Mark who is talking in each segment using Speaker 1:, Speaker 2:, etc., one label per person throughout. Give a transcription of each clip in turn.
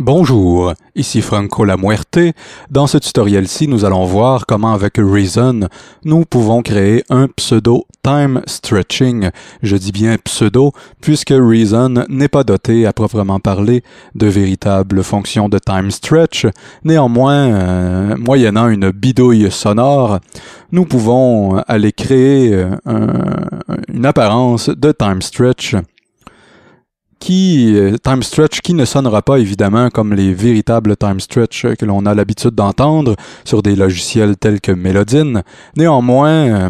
Speaker 1: Bonjour, ici Franco Lamuerte. Dans ce tutoriel-ci, nous allons voir comment avec Reason, nous pouvons créer un pseudo time stretching. Je dis bien pseudo, puisque Reason n'est pas doté à proprement parler de véritables fonctions de time stretch. Néanmoins, moyennant une bidouille sonore, nous pouvons aller créer une apparence de time stretch qui ne sonnera pas évidemment comme les véritables time stretch que l'on a l'habitude d'entendre sur des logiciels tels que Melodin. Néanmoins,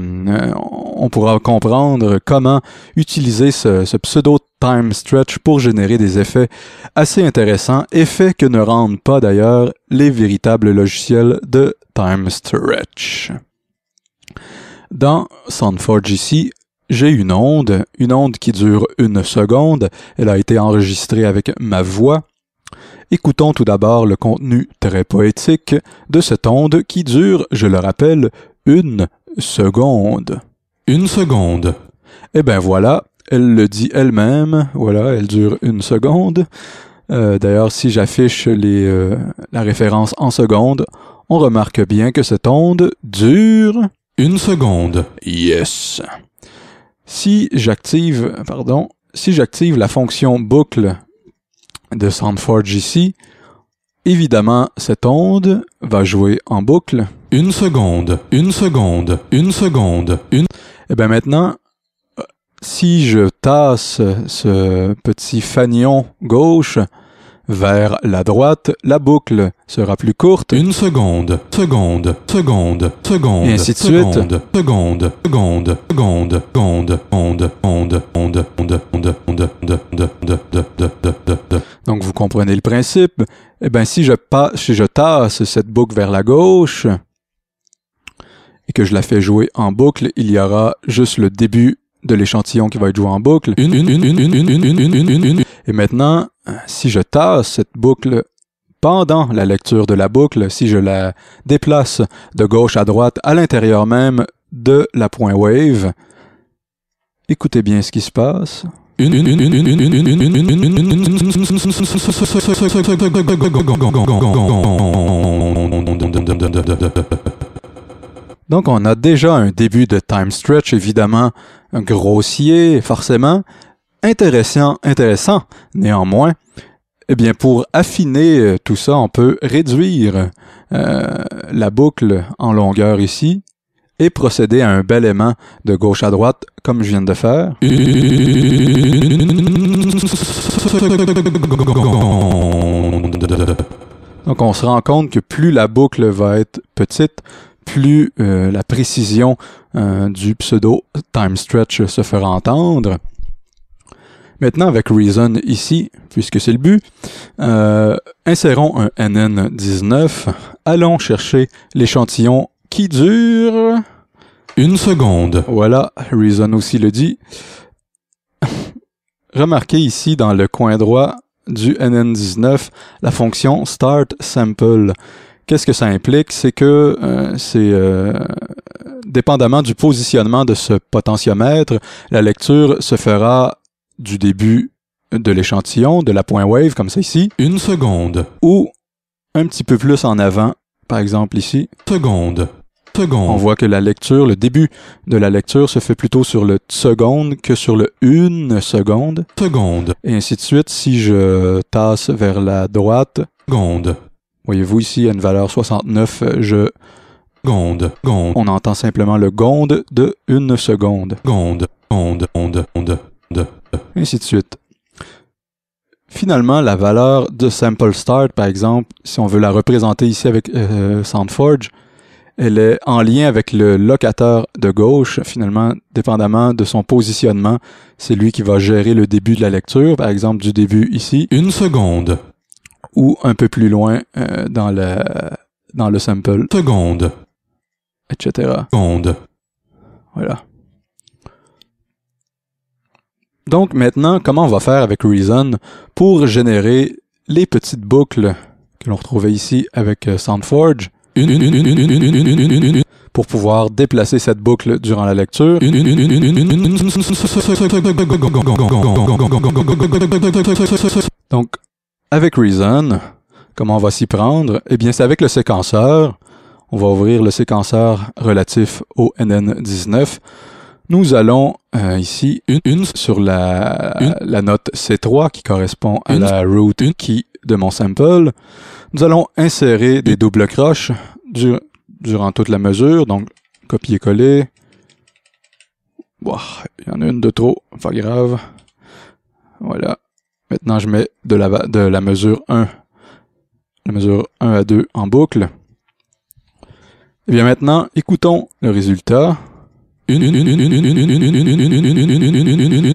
Speaker 1: on pourra comprendre comment utiliser ce pseudo time stretch pour générer des effets assez intéressants, effets que ne rendent pas d'ailleurs les véritables logiciels de time stretch. Dans SoundForge ici, j'ai une onde qui dure 1 seconde. Elle a été enregistrée avec ma voix. Écoutons tout d'abord le contenu très poétique de cette onde qui dure, je le rappelle, 1 seconde. 1 seconde. Eh bien voilà, elle le dit elle-même. Voilà, elle dure 1 seconde. D'ailleurs, si j'affiche la référence en secondes, on remarque bien que cette onde dure 1 seconde. Yes! Si j'active la fonction boucle de SoundForge ici, évidemment, cette onde va jouer en boucle 1 seconde, 1 seconde, 1 seconde, 1. Et bien maintenant, si je tasse ce petit fanion gauche vers la droite, la boucle sera plus courte. 1 seconde, seconde, seconde, seconde, et ainsi de suite. Seconde, seconde, seconde, seconde, seconde, onde, onde, onde, onde, onde, onde, onde. Donc vous comprenez le principe. Eh bien, si je tasse cette boucle vers la gauche et que je la fais jouer en boucle, il y aura juste le début de l'échantillon qui va être joué en boucle. Et maintenant, si je tasse cette boucle pendant la lecture de la boucle, si je la déplace de gauche à droite à l'intérieur même de la point wave, écoutez bien ce qui se passe. Donc on a déjà un début de time stretch, évidemment grossier, forcément, intéressant néanmoins. Eh bien, pour affiner tout ça, on peut réduire la boucle en longueur ici et procéder à un bêlement de gauche à droite, comme je viens de faire. Donc, on se rend compte que plus la boucle va être petite, plus la précision du pseudo time stretch se fera entendre. Maintenant, avec Reason ici, puisque c'est le but, insérons un NN19. Allons chercher l'échantillon qui dure 1 seconde. Voilà, Reason aussi le dit. Remarquez ici dans le coin droit du NN19 la fonction Start Sample. Qu'est-ce que ça implique? C'est que dépendamment du positionnement de ce potentiomètre, la lecture se fera du début de l'échantillon, de la point wave, comme ça ici, 1 seconde, ou un petit peu plus en avant, par exemple ici, seconde. On voit que le début de la lecture se fait plutôt sur le seconde que sur le 1 seconde. Et ainsi de suite, si je tasse vers la droite, seconde. Voyez-vous ici, il y a une valeur 69, on entend simplement le gonde de 1 seconde. Ainsi de suite. Finalement, la valeur de sample start, par exemple, si on veut la représenter ici avec SoundForge, elle est en lien avec le locateur de gauche. Finalement, dépendamment de son positionnement, c'est lui qui va gérer le début de la lecture. Par exemple, du début ici, 1 seconde. Ou un peu plus loin dans le sample. Seconde. Etc. Seconde. Voilà. Donc maintenant, comment on va faire avec Reason pour générer les petites boucles que l'on retrouvait ici avec SoundForge pour pouvoir déplacer cette boucle durant la lecture. Donc, avec Reason, Comment on va s'y prendre? Eh bien, c'est avec le séquenceur. On va ouvrir le séquenceur relatif au NN19. Nous allons ici une sur la note C3 qui correspond à la root key de mon sample. Nous allons insérer des doubles croches durant toute la mesure, donc copier-coller. Wow, il y en a une de trop, pas grave. Voilà. Maintenant, je mets de la mesure 1, la mesure 1 à 2 en boucle. Et bien maintenant, écoutons le résultat.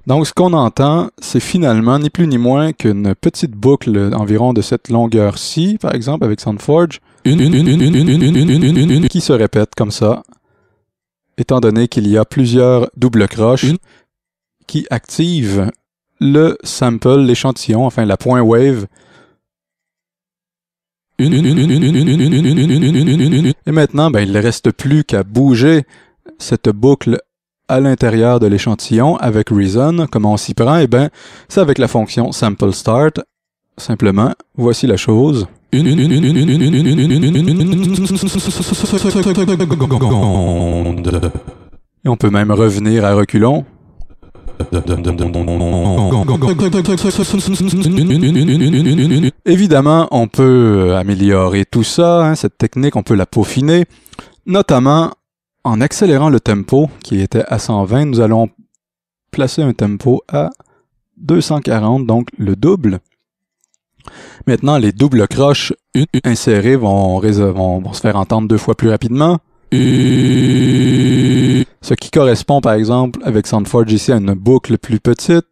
Speaker 1: Donc, ce qu'on entend, c'est finalement ni plus ni moins qu'une petite boucle environ de cette longueur-ci, par exemple, avec SoundForge, qui se répète comme ça, étant donné qu'il y a plusieurs doubles croches qui activent le sample, l'échantillon, enfin la point wave. Et maintenant, ben, il ne reste plus qu'à bouger cette boucle à l'intérieur de l'échantillon avec Reason. Comment on s'y prend? Eh bien, c'est avec la fonction sample start. Simplement, voici la chose. Et on peut même revenir à reculons. Évidemment, on peut améliorer tout ça, hein, cette technique, on peut la peaufiner, notamment en accélérant le tempo qui était à 120, nous allons placer un tempo à 240, donc le double. Maintenant, les doubles croches insérées vont se faire entendre 2 fois plus rapidement. Ce qui correspond, par exemple, avec SoundForge ici à une boucle plus petite.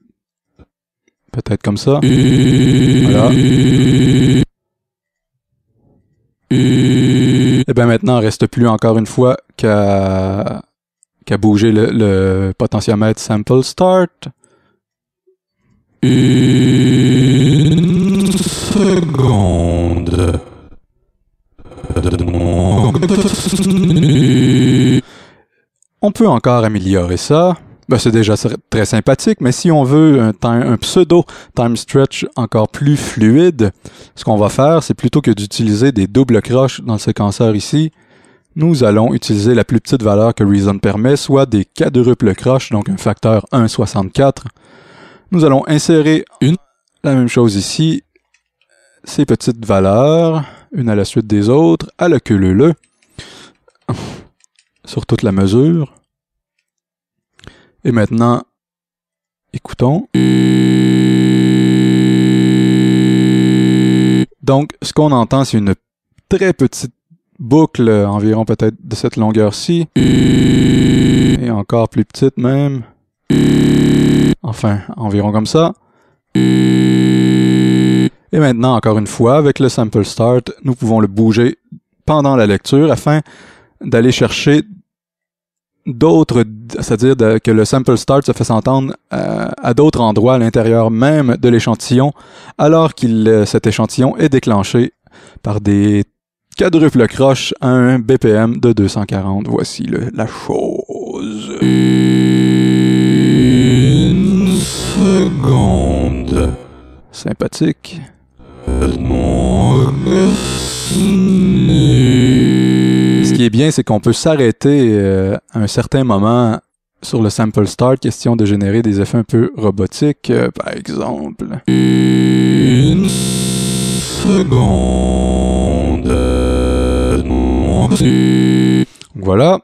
Speaker 1: Peut-être comme ça. Voilà. Et bien maintenant, il ne reste plus encore une fois qu'à bouger le potentiomètre sample start. Une seconde. On peut encore améliorer ça. Ben, c'est déjà très sympathique, mais si on veut un pseudo time stretch encore plus fluide, ce qu'on va faire, c'est plutôt que d'utiliser des doubles croches dans le séquenceur ici, nous allons utiliser la plus petite valeur que Reason permet, soit des quadruples croches, donc un facteur 1,64. Nous allons insérer la même chose ici, ces petites valeurs, une à la suite des autres, à la queue leu-leu, sur toute la mesure. Et maintenant, écoutons. Donc, ce qu'on entend, c'est une très petite boucle, environ peut-être de cette longueur-ci. Et encore plus petite même. Enfin, environ comme ça. Et maintenant, encore une fois, avec le sample start, nous pouvons le bouger pendant la lecture afin d'aller chercher d'autres, c'est-à-dire que le sample start se fasse entendre à d'autres endroits à l'intérieur même de l'échantillon, alors cet échantillon est déclenché par des quadruples croches à un BPM de 240. Voici la chose. Une seconde. Sympathique. Ce qui est bien, c'est qu'on peut s'arrêter à un certain moment sur le sample start, question de générer des effets un peu robotiques, par exemple. Une seconde. Voilà.